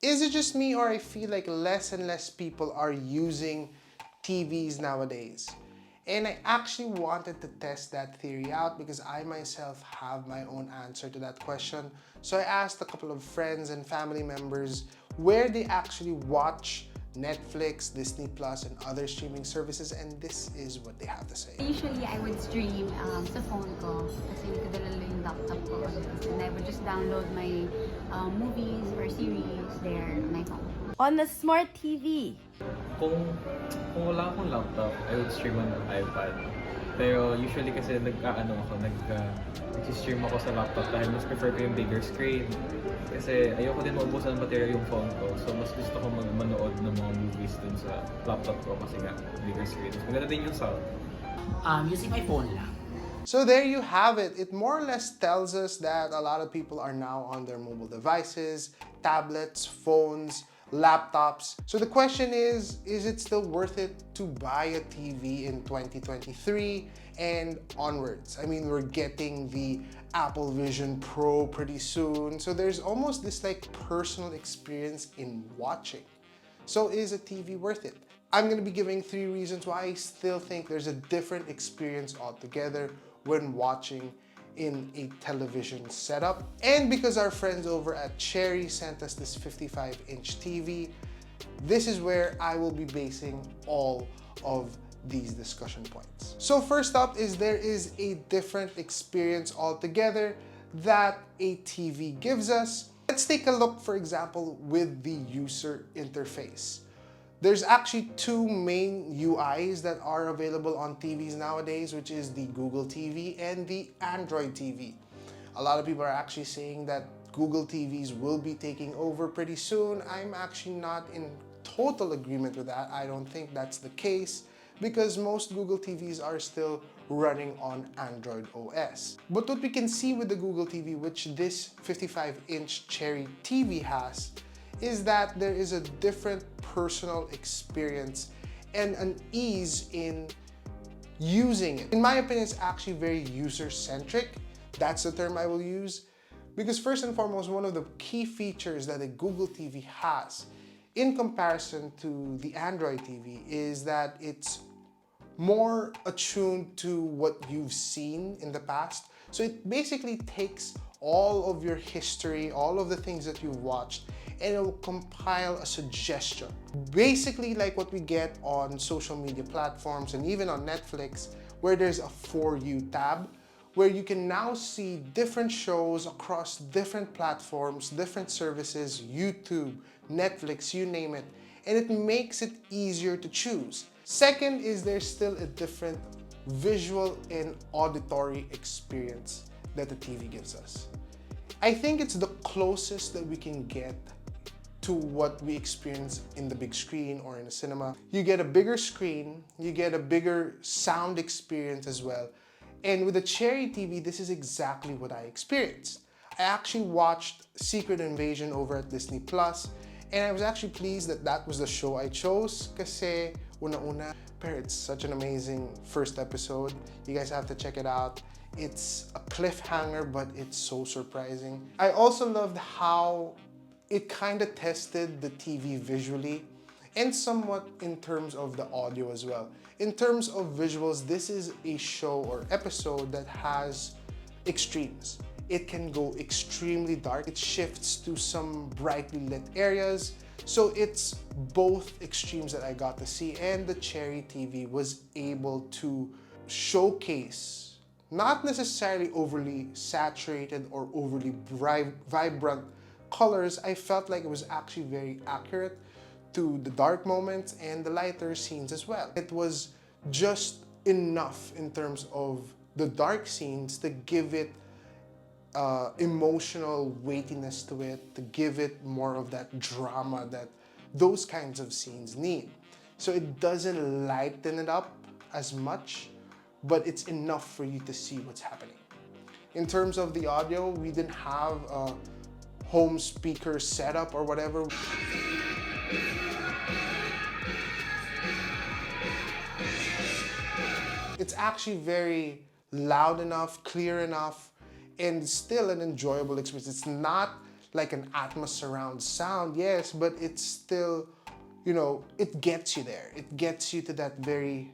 Is it just me, or I feel like less and less people are using TVs nowadays? And I actually wanted to test that theory out because I myself have my own answer to that question. So I asked a couple of friends and family members where they actually watch Netflix, Disney Plus, and other streaming services, and this is what they have to say. Usually, I would stream sa phone ko kasi hindi ko dala yung laptop ko always. And I would just download my movies or series there on my phone. On a smart TV. Kung, kung wala akong laptop, I would stream on iPad. Pero usually kasi nag-stream ako sa laptop dahil mas prefer ko yung bigger screen. Kasi ayoko din maubusan ng battery yung phone ko. So mas gusto ko manood ng mga movies dun sa laptop ko kasi nga bigger screen. Maganda din yung sound. Using my phone lang. So there you have it. It more or less tells us that a lot of people are now on their mobile devices, tablets, phones, laptops. So the question is it still worth it to buy a TV in 2023 and onwards? I mean, we're getting the Apple Vision Pro pretty soon. So there's almost this like personal experience in watching. So is a TV worth it? I'm gonna be giving 3 reasons why I still think there's a different experience altogether when watching in a television setup. And because our friends over at Cherry sent us this 55-inch TV, this is where I will be basing all of these discussion points. So first up is there is a different experience altogether that a TV gives us. Let's take a look, for example, with the user interface. There's actually 2 main UIs that are available on TVs nowadays, which is the Google TV and the Android TV. A lot of people are actually saying that Google TVs will be taking over pretty soon. I'm actually not in total agreement with that. I don't think that's the case because most Google TVs are still running on Android OS. But what we can see with the Google TV, which this 55-inch Cherry TV has, is that there is a different personal experience and an ease in using it. In my opinion, it's actually very user-centric. That's the term I will use. Because first and foremost, one of the key features that a Google TV has in comparison to the Android TV is that it's more attuned to what you've seen in the past. So it basically takes all of your history, all of the things that you've watched, and it will compile a suggestion. Basically like what we get on social media platforms and even on Netflix, where there's a For You tab, where you can now see different shows across different platforms, different services, YouTube, Netflix, you name it, and it makes it easier to choose. Second is there's still a different visual and auditory experience that the TV gives us. I think it's the closest that we can get to what we experience in the big screen or in a cinema. You get a bigger screen, you get a bigger sound experience as well. And with the Cherry TV, this is exactly what I experienced. I actually watched Secret Invasion over at Disney Plus, and I was actually pleased that that was the show I chose kasi una-una, pero it's such an amazing first episode. You guys have to check it out. It's a cliffhanger, but it's so surprising. I also loved how it kind of tested the TV visually and somewhat in terms of the audio as well. In terms of visuals, this is a show or episode that has extremes. It can go extremely dark. It shifts to some brightly lit areas. So it's both extremes that I got to see, and the Cherry TV was able to showcase not necessarily overly saturated or overly vibrant colors. I felt like it was actually very accurate to the dark moments and the lighter scenes as well. It was just enough in terms of the dark scenes to give it emotional weightiness to it, to give it more of that drama that those kinds of scenes need. So it doesn't lighten it up as much, but it's enough for you to see what's happening. In terms of the audio, we didn't have a home speaker setup or whatever. It's actually very loud enough, clear enough, and still an enjoyable experience. It's not like an Atmos surround sound, yes, but it's still, you know, it gets you there. It gets you to that very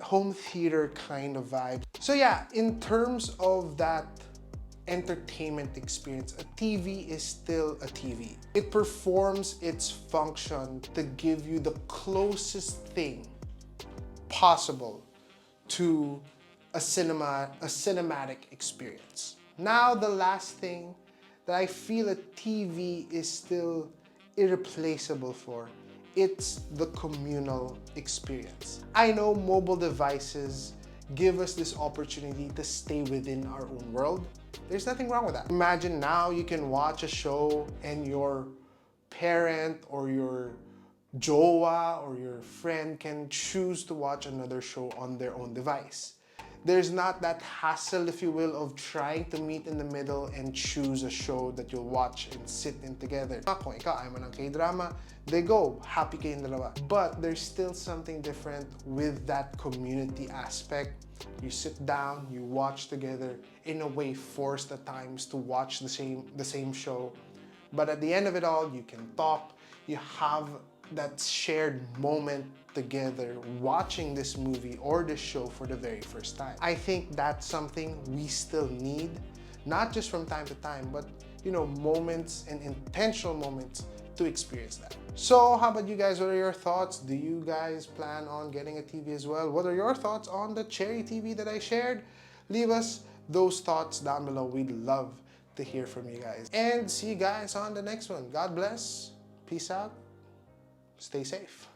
home theater kind of vibe. So yeah, in terms of that entertainment experience, a TV is still a TV. It performs its function to give you the closest thing possible to a cinematic experience. Now, the last thing that I feel a TV is still irreplaceable for, it's the communal experience. I know mobile devices give us this opportunity to stay within our own world. There's nothing wrong with that. Imagine now you can watch a show and your parent or your jowa or your friend can choose to watch another show on their own device. There's not that hassle, if you will, of trying to meet in the middle and choose a show that you'll watch and sit in together. Kung ikaw ayaw mo ng K-drama, they go, happy kayong dalawa. But there's still something different with that community aspect. You sit down, you watch together, in a way forced at times to watch the same show. But at the end of it all, you can talk, you have that shared moment together watching this movie or this show for the very first time. I think that's something we still need, not just from time to time, but you know, moments and intentional moments to experience that. So how about you guys? What are your thoughts? Do you guys plan on getting a TV as well? What are your thoughts on the Cherry TV that I shared? Leave us those thoughts down below. We'd love to hear from you guys. And see you guys on the next one. God bless. Peace out. Stay safe.